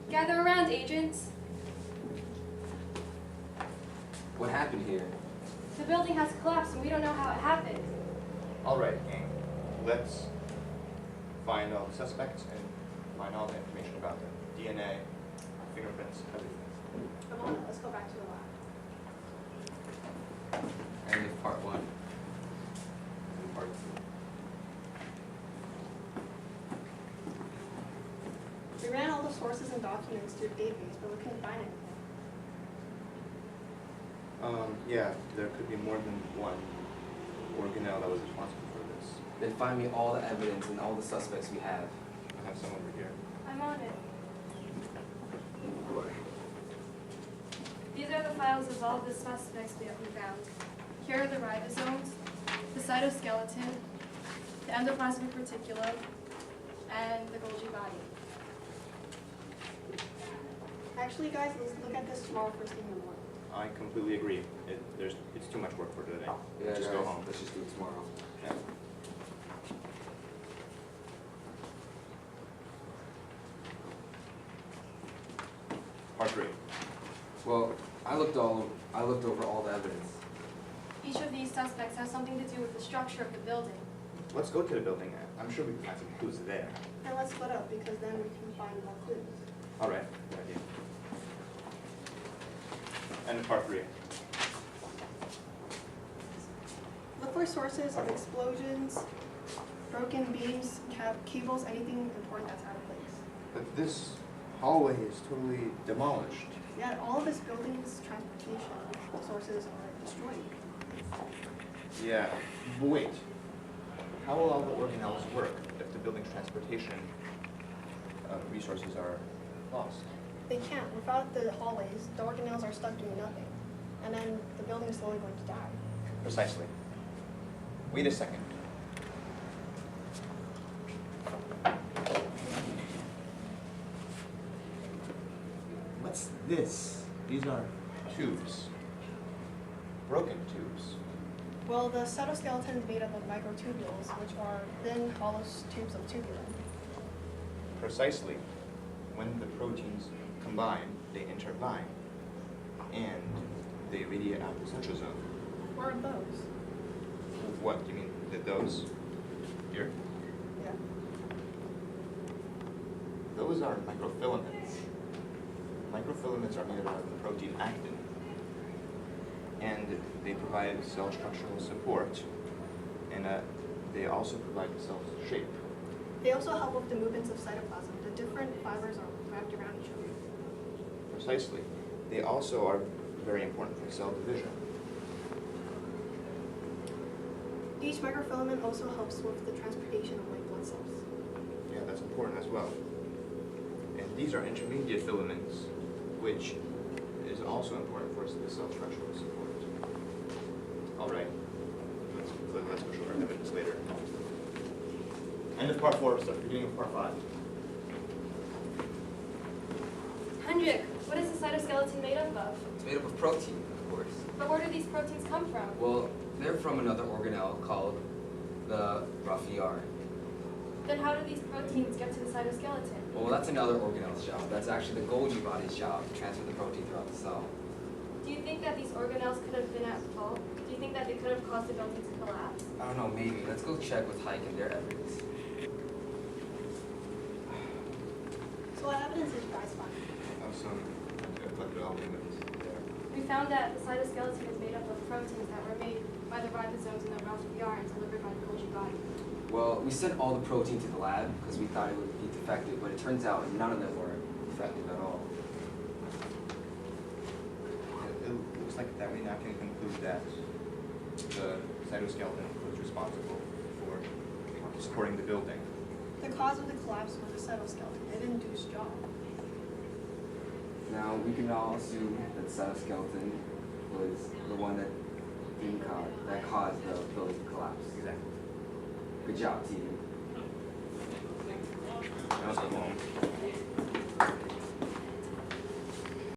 Gather around, agents. What happened here? The building has collapsed and we don't know how it happened. All right, gang. Let's find all the suspects and find all the information about them. DNA, fingerprints, everything. Come on, let's go back to the lab. End of part 1. And part 2. We ran all the sources and documents through the database, but we couldn't find anything. Yeah, there could be more than one organelle that was responsible for this. Then find me all the evidence and all the suspects we have. I have some over here. I'm on it. These are the files of all the suspects we found. Here are the ribosomes, the cytoskeleton, the endoplasmic reticulum, and the Golgi body. Actually, guys, let's look at this tomorrow first thing in the morning. I completely agree. It's too much work for today. Yeah, Just guys, go home. Let's just do it tomorrow. Yeah. Part 3. Well, I looked over all the evidence. Each of these suspects has something to do with the structure of the building. Let's go to the building. I'm sure we can find some clues there. And let's split up because then we can find more clues. All right. Good idea. And part 3. Look for sources of explosions, broken beams, cables, anything important that's out of place. But this hallway is totally demolished. Yeah, all of this building's transportation sources are destroyed. Yeah, but wait. How will all the organelles work if the building's transportation resources are lost? They can't. Without the hallways, the organelles are stuck doing nothing. And then the building's slowly going to die. Precisely. Wait a second. What's this? These are tubes. Broken tubes. Well, the cytoskeleton is made up of microtubules, which are thin, hollow tubes of tubulin. Precisely. When the proteins combine, they interline. And they radiate out the centrosome. What are those? What? You mean those here? Yeah. Those are microfilaments. Microfilaments are made out of the protein actin. And they provide cell structural support. And they also provide the cell's shape. They also help with the movements of cytoplasm. The different fibers are wrapped around each other. Precisely. They also are very important for cell division. Each microfilament also helps with the transportation of white blood cells. Yeah, that's important as well. And these are intermediate filaments, which is also important for the cell structural support. All right. Let's go show our evidence later. End of part 4, so beginning of part 5. Hendrik, what is the cytoskeleton made up of? It's made up of protein, of course. But where do these proteins come from? Well, they're from another organelle called the Raphiar. Then how do these proteins get to the cytoskeleton? Well, that's another organelle's job. That's actually the Golgi body's job, to transfer the protein throughout the cell. Do you think that these organelles could have been at fault? Do you think that they could have caused the building to collapse? I don't know, maybe. Let's go check with Hike and their evidence. So what evidence did you guys find? Some collected all the evidence there. We found that the cytoskeleton is made up of proteins that were made by the ribosomes in the Raphiar and delivered by the Golgi body. Well, we sent all the protein to the lab because we thought it would be defective, but it turns out none of them were defective at all. It looks like that we now can conclude that the cytoskeleton was responsible for supporting the building. The cause of the collapse was the cytoskeleton. It didn't do its job. Now, we can all assume that the cytoskeleton was the one that caused the building to collapse. Exactly. Good job, team. Now let's go home.